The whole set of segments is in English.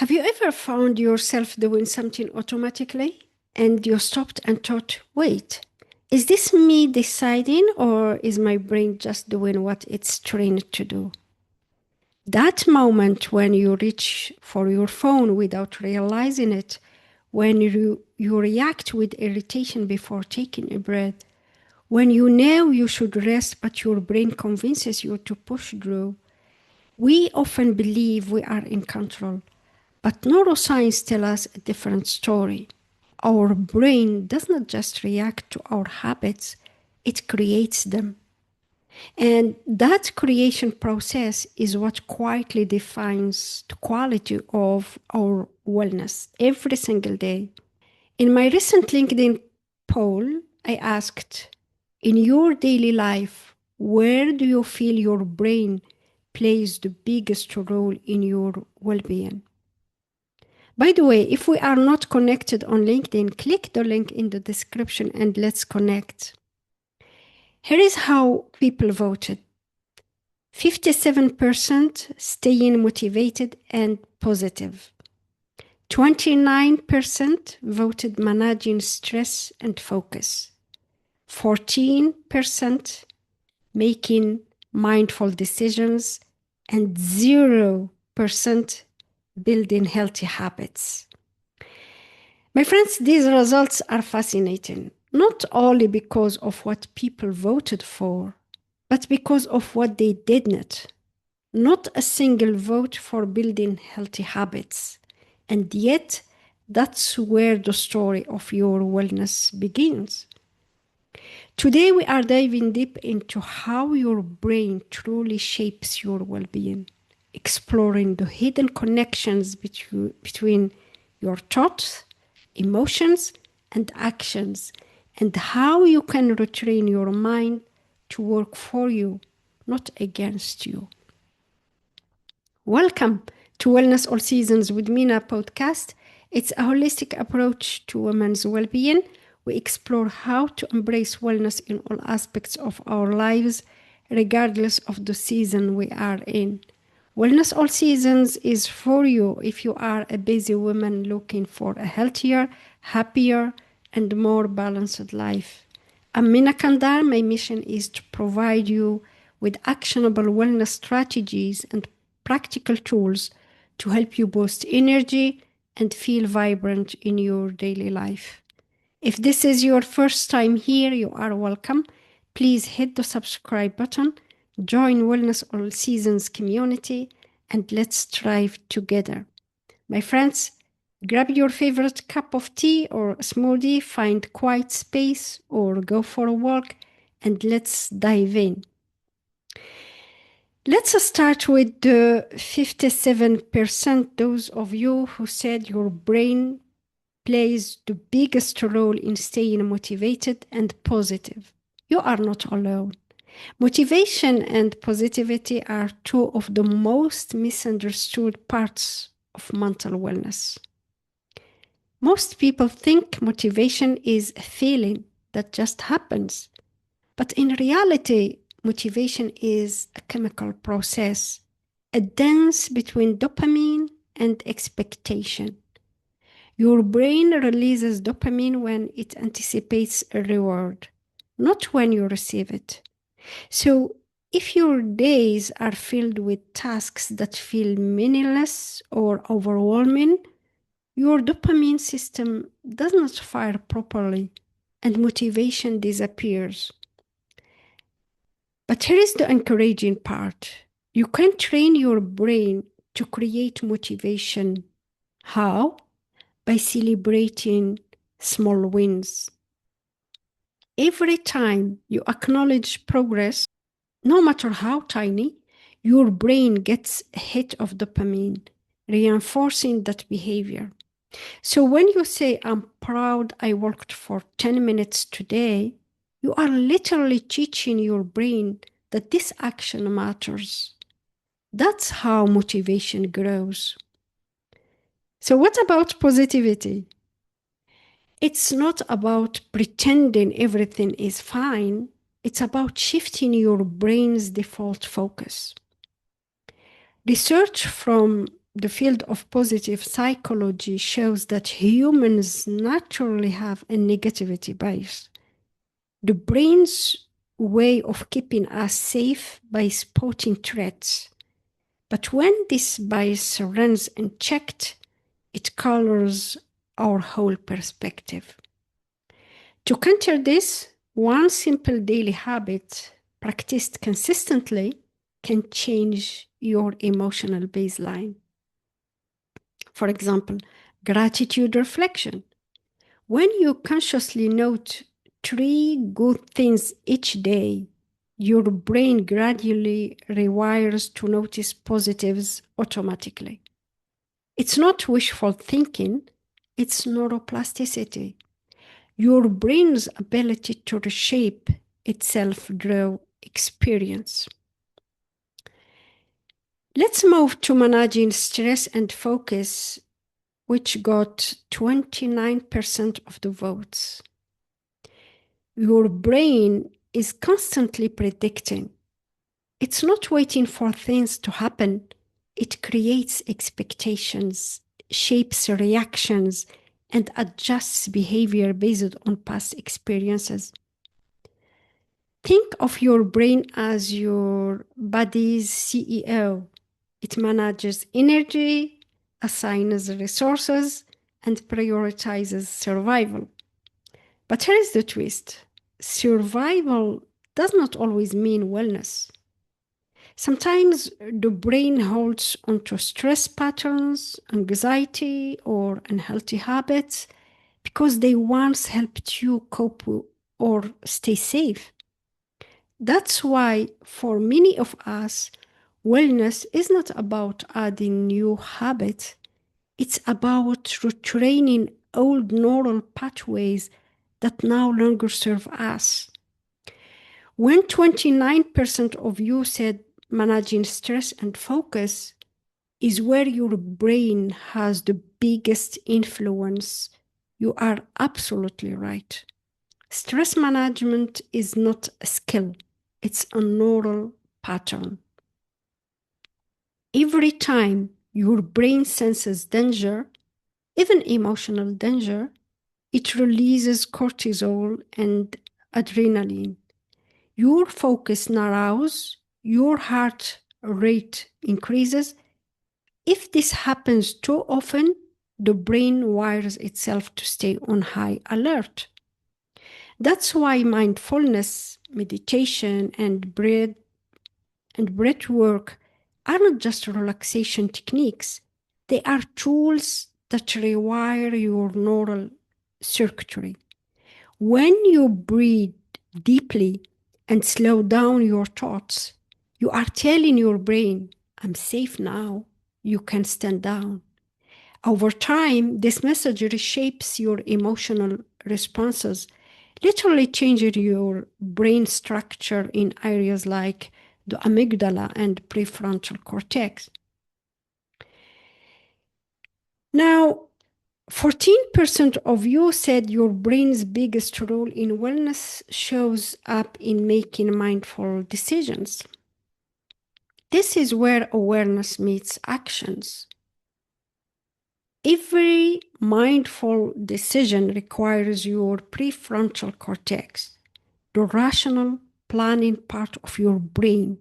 Have you ever found yourself doing something automatically and you stopped and thought, wait, is this me deciding or is my brain just doing what it's trained to do? That moment when you reach for your phone without realizing it, when you react with irritation before taking a breath, when you know you should rest but your brain convinces you to push through, we often believe we are in control. But neuroscience tells us a different story. Our brain does not just react to our habits, it creates them. And that creation process is what quietly defines the quality of our wellness every single day. In my recent LinkedIn poll, I asked, in your daily life, where do you feel your brain plays the biggest role in your well-being? By the way, if we are not connected on LinkedIn, click the link in the description and let's connect. Here is how people voted. 57% staying motivated and positive. 29% voted managing stress and focus. 14% making mindful decisions, and 0% building healthy habits. My friends, these results are fascinating, not only because of what people voted for, but because of what they did not. Not a single vote for building healthy habits. And yet, that's where the story of your wellness begins. Today, we are diving deep into how your brain truly shapes your well-being, exploring the hidden connections between your thoughts, emotions, and actions, and how you can retrain your mind to work for you, not against you. Welcome to Wellness All Seasons with Mina podcast. It's a holistic approach to women's well-being. We explore how to embrace wellness in all aspects of our lives, regardless of the season we are in. Wellness All Seasons is for you if you are a busy woman looking for a healthier, happier, and more balanced life. I'm Mina Qandar. My mission is to provide you with actionable wellness strategies and practical tools to help you boost energy and feel vibrant in your daily life. If this is your first time here, you are welcome. Please hit the subscribe button, join Wellness All Seasons community, and let's thrive together. My friends, grab your favorite cup of tea or smoothie, find quiet space or go for a walk, and let's dive in. Let's start with the 57%, those of you who said your brain plays the biggest role in staying motivated and positive. You are not alone. Motivation and positivity are two of the most misunderstood parts of mental wellness. Most people think motivation is a feeling that just happens. But in reality, motivation is a chemical process, a dance between dopamine and expectation. Your brain releases dopamine when it anticipates a reward, not when you receive it. So, if your days are filled with tasks that feel meaningless or overwhelming, your dopamine system does not fire properly and motivation disappears. But here is the encouraging part. You can train your brain to create motivation. How? By celebrating small wins. Every time you acknowledge progress, no matter how tiny, your brain gets a hit of dopamine, reinforcing that behavior. So when you say, I'm proud I worked for 10 minutes today, you are literally teaching your brain that this action matters. That's how motivation grows. So what about positivity? It's not about pretending everything is fine. It's about shifting your brain's default focus. Research from the field of positive psychology shows that humans naturally have a negativity bias. The brain's way of keeping us safe by spotting threats. But when this bias runs unchecked, it colors our whole perspective. To counter this, one simple daily habit practiced consistently can change your emotional baseline. For example, gratitude reflection. When you consciously note 3 good things each day, your brain gradually rewires to notice positives automatically. It's not wishful thinking, it's neuroplasticity. Your brain's ability to reshape itself through experience. Let's move to managing stress and focus, which got 29% of the votes. Your brain is constantly predicting. It's not waiting for things to happen. It creates expectations, shapes reactions, and adjusts behavior based on past experiences. Think of your brain as your body's CEO. It manages energy, assigns resources, and prioritizes survival. But here is the twist. Survival does not always mean wellness. Sometimes the brain holds onto stress patterns, anxiety, or unhealthy habits because they once helped you cope or stay safe. That's why, for many of us, wellness is not about adding new habits. It's about retraining old neural pathways that no longer serve us. When 29% of you said managing stress and focus is where your brain has the biggest influence, you are absolutely right. Stress management is not a skill, it's a neural pattern. Every time your brain senses danger, even emotional danger, it releases cortisol and adrenaline. Your focus narrows, your heart rate increases. If this happens too often, the brain wires itself to stay on high alert. That's why mindfulness, meditation, and breath work are not just relaxation techniques. They are tools that rewire your neural circuitry. When you breathe deeply and slow down your thoughts, you are telling your brain, I'm safe now, you can stand down. Over time, this message reshapes your emotional responses, literally changing your brain structure in areas like the amygdala and prefrontal cortex. Now, 14% of you said your brain's biggest role in wellness shows up in making mindful decisions. This is where awareness meets actions. Every mindful decision requires your prefrontal cortex, the rational planning part of your brain,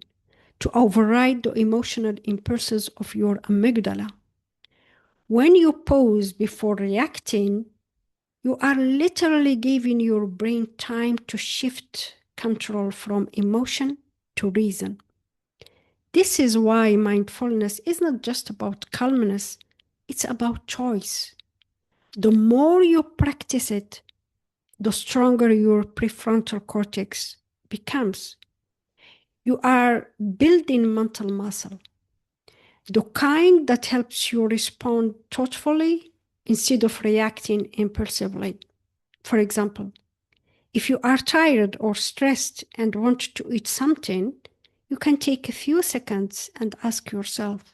to override the emotional impulses of your amygdala. When you pause before reacting, you are literally giving your brain time to shift control from emotion to reason. This is why mindfulness is not just about calmness, it's about choice. The more you practice it, the stronger your prefrontal cortex becomes. You are building mental muscle, the kind that helps you respond thoughtfully instead of reacting impulsively. For example, if you are tired or stressed and want to eat something, you can take a few seconds and ask yourself,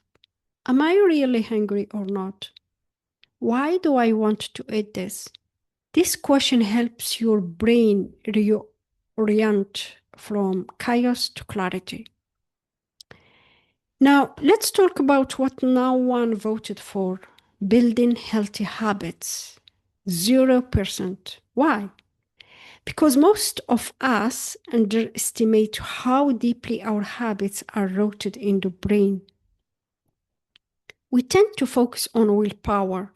am I really hungry or not? Why do I want to eat this? This question helps your brain reorient from chaos to clarity. Now, let's talk about what no one voted for: building healthy habits. 0%. Why? Because most of us underestimate how deeply our habits are rooted in the brain. We tend to focus on willpower.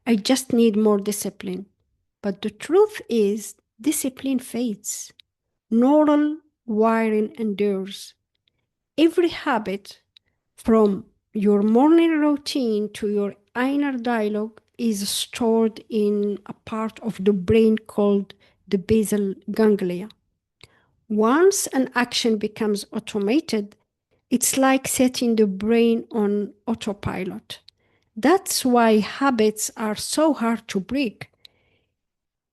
I just need more discipline. But the truth is, discipline fades. Neural wiring endures. Every habit, from your morning routine to your inner dialogue, is stored in a part of the brain called the basal ganglia. Once an action becomes automated, it's like setting the brain on autopilot. That's why habits are so hard to break.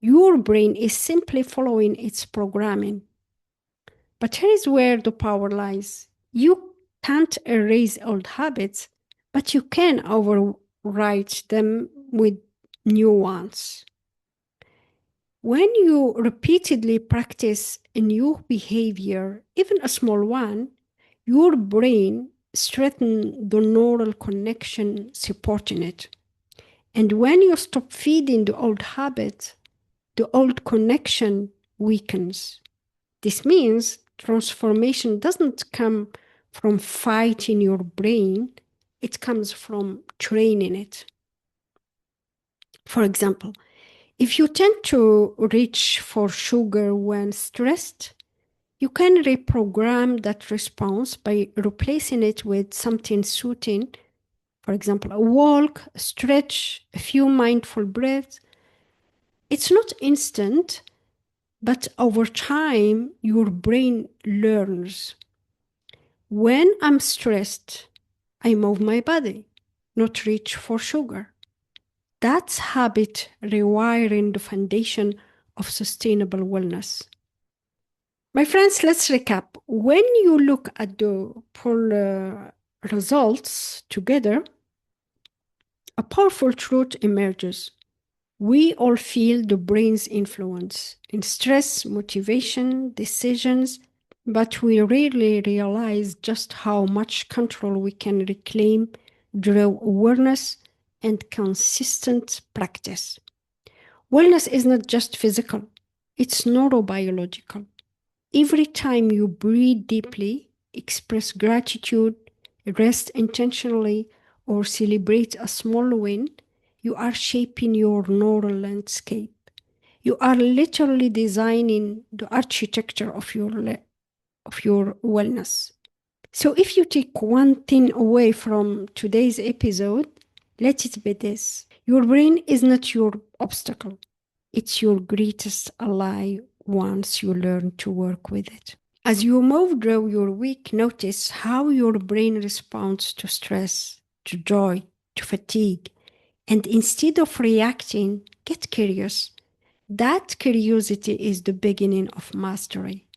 Your brain is simply following its programming. But here is where the power lies. You can't erase old habits, but you can overwrite them with new ones. When you repeatedly practice a new behavior, even a small one, your brain strengthens the neural connection supporting it. And when you stop feeding the old habit, the old connection weakens. This means transformation doesn't come from fighting your brain, it comes from training it. For example, if you tend to reach for sugar when stressed, you can reprogram that response by replacing it with something soothing. For example, a walk, a stretch, a few mindful breaths. It's not instant, but over time, your brain learns. When I'm stressed, I move my body, not reach for sugar. That's habit rewiring, the foundation of sustainable wellness. My friends, let's recap. When you look at the poll results together, a powerful truth emerges. We all feel the brain's influence in stress, motivation, decisions, but we rarely realize just how much control we can reclaim through awareness and consistent practice. Wellness is not just physical, it's neurobiological. Every time you breathe deeply, express gratitude, rest intentionally, or celebrate a small win, you are shaping your neural landscape. You are literally designing the architecture of your wellness. So if you take one thing away from today's episode, let it be this. Your brain is not your obstacle. It's your greatest ally once you learn to work with it. As you move through your week, notice how your brain responds to stress, to joy, to fatigue. And instead of reacting, get curious. That curiosity is the beginning of mastery.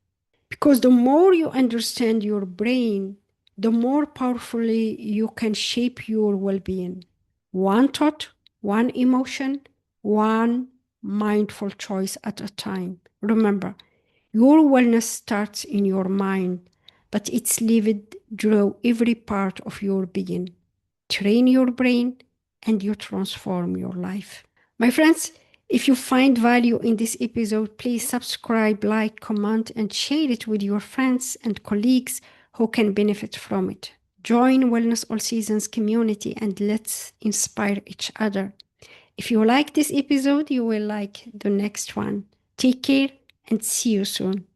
Because the more you understand your brain, the more powerfully you can shape your well being. One thought, one emotion, one mindful choice at a time. Remember, your wellness starts in your mind, but it's lived through every part of your being. Train your brain and you transform your life. My friends, if you find value in this episode, please subscribe, like, comment, and share it with your friends and colleagues who can benefit from it. Join Wellness All Seasons community and let's inspire each other. If you like this episode, you will like the next one. Take care and see you soon.